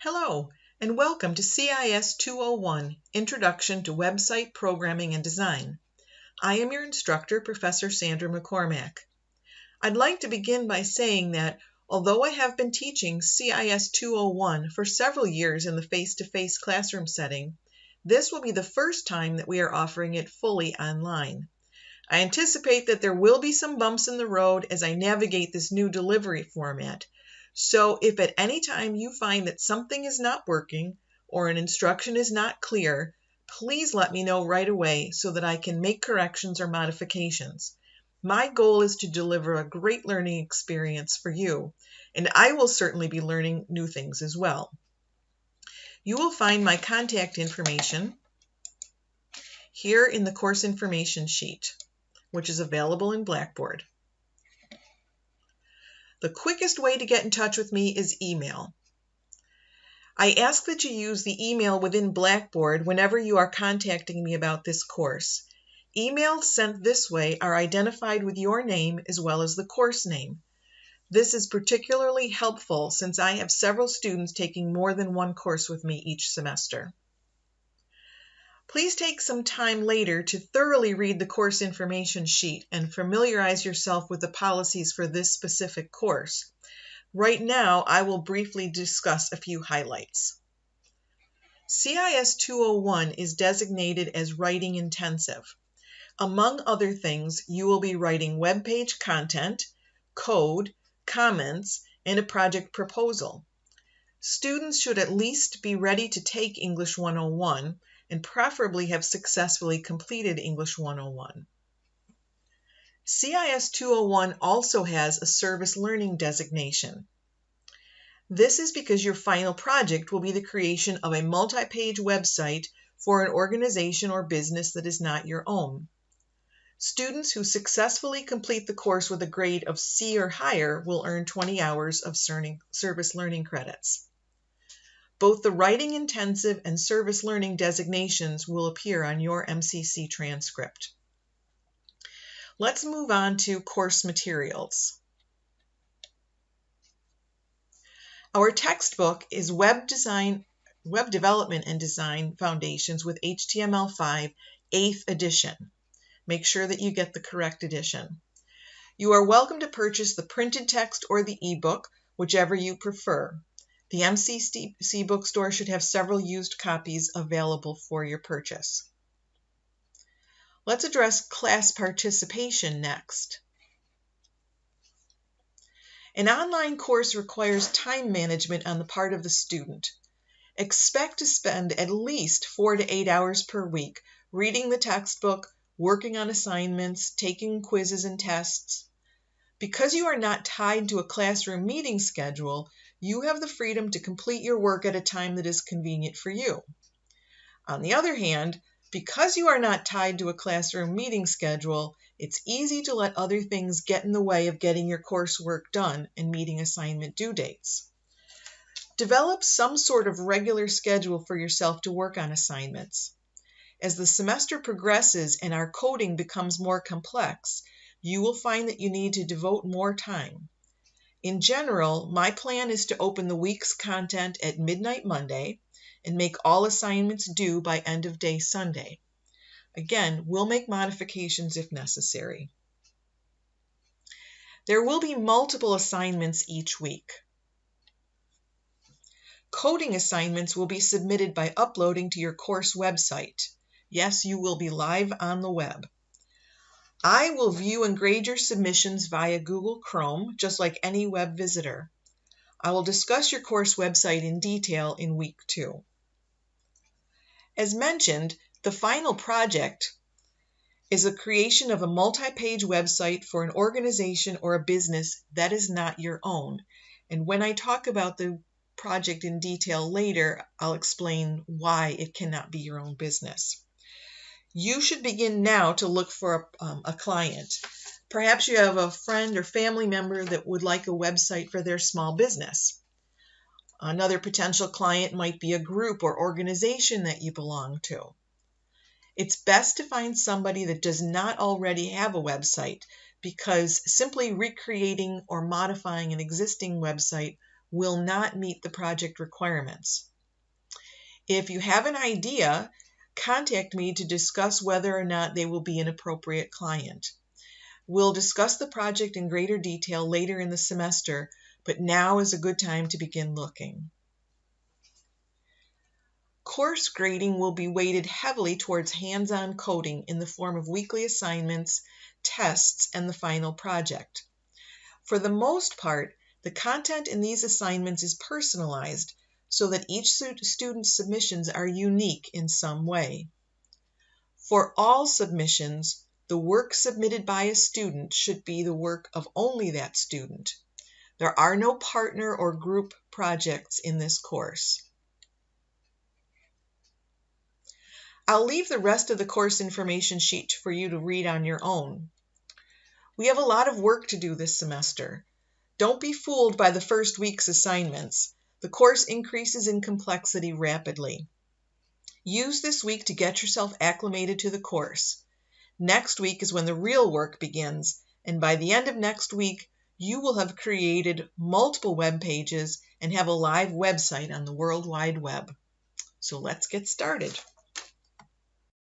Hello, and welcome to CIS 201, Introduction to Website Programming and Design. I am your instructor, Professor Sandra McCormack. I'd like to begin by saying that although I have been teaching CIS 201 for several years in the face-to-face classroom setting, this will be the first time that we are offering it fully online. I anticipate that there will be some bumps in the road as I navigate this new delivery format. So if at any time you find that something is not working or an instruction is not clear, please let me know right away so that I can make corrections or modifications. My goal is to deliver a great learning experience for you, and I will certainly be learning new things as well. You will find my contact information here in the course information sheet, which is available in Blackboard. The quickest way to get in touch with me is email. I ask that you use the email within Blackboard whenever you are contacting me about this course. Emails sent this way are identified with your name as well as the course name. This is particularly helpful since I have several students taking more than one course with me each semester. Please take some time later to thoroughly read the course information sheet and familiarize yourself with the policies for this specific course. Right now, I will briefly discuss a few highlights. CIS 201 is designated as writing intensive. Among other things, you will be writing web page content, code, comments, and a project proposal. Students should at least be ready to take English 101 and preferably have successfully completed English 101. CIS 201 also has a service learning designation. This is because your final project will be the creation of a multi-page website for an organization or business that is not your own. Students who successfully complete the course with a grade of C or higher will earn 20 hours of service learning credits. Both the writing intensive and service learning designations will appear on your MCC transcript. Let's move on to course materials. Our textbook is Web Development and Design Foundations with HTML5, 8th edition. Make sure that you get the correct edition. You are welcome to purchase the printed text or the ebook, whichever you prefer. The MCC bookstore should have several used copies available for your purchase. Let's address class participation next. An online course requires time management on the part of the student. Expect to spend at least 4 to 8 hours per week reading the textbook, working on assignments, taking quizzes and tests. Because you are not tied to a classroom meeting schedule, you have the freedom to complete your work at a time that is convenient for you. On the other hand, because you are not tied to a classroom meeting schedule, it's easy to let other things get in the way of getting your coursework done and meeting assignment due dates. Develop some sort of regular schedule for yourself to work on assignments. As the semester progresses and our coding becomes more complex, you will find that you need to devote more time. In general, my plan is to open the week's content at midnight Monday and make all assignments due by end of day Sunday. Again, we'll make modifications if necessary. There will be multiple assignments each week. Coding assignments will be submitted by uploading to your course website. Yes, you will be live on the web. I will view and grade your submissions via Google Chrome, just like any web visitor. I will discuss your course website in detail in week 2. As mentioned, the final project is a creation of a multi-page website for an organization or a business that is not your own. And when I talk about the project in detail later, I'll explain why it cannot be your own business. You should begin now to look for a client. Perhaps you have a friend or family member that would like a website for their small business. Another potential client might be a group or organization that you belong to. It's best to find somebody that does not already have a website, because simply recreating or modifying an existing website will not meet the project requirements. If you have an idea, contact me to discuss whether or not they will be an appropriate client. We'll discuss the project in greater detail later in the semester, but now is a good time to begin looking. Course grading will be weighted heavily towards hands-on coding in the form of weekly assignments, tests, and the final project. For the most part, the content in these assignments is personalized so that each student's submissions are unique in some way. For all submissions, the work submitted by a student should be the work of only that student. There are no partner or group projects in this course. I'll leave the rest of the course information sheet for you to read on your own. We have a lot of work to do this semester. Don't be fooled by the first week's assignments. The course increases in complexity rapidly. Use this week to get yourself acclimated to the course. Next week is when the real work begins, and by the end of next week, you will have created multiple web pages and have a live website on the World Wide Web. So let's get started.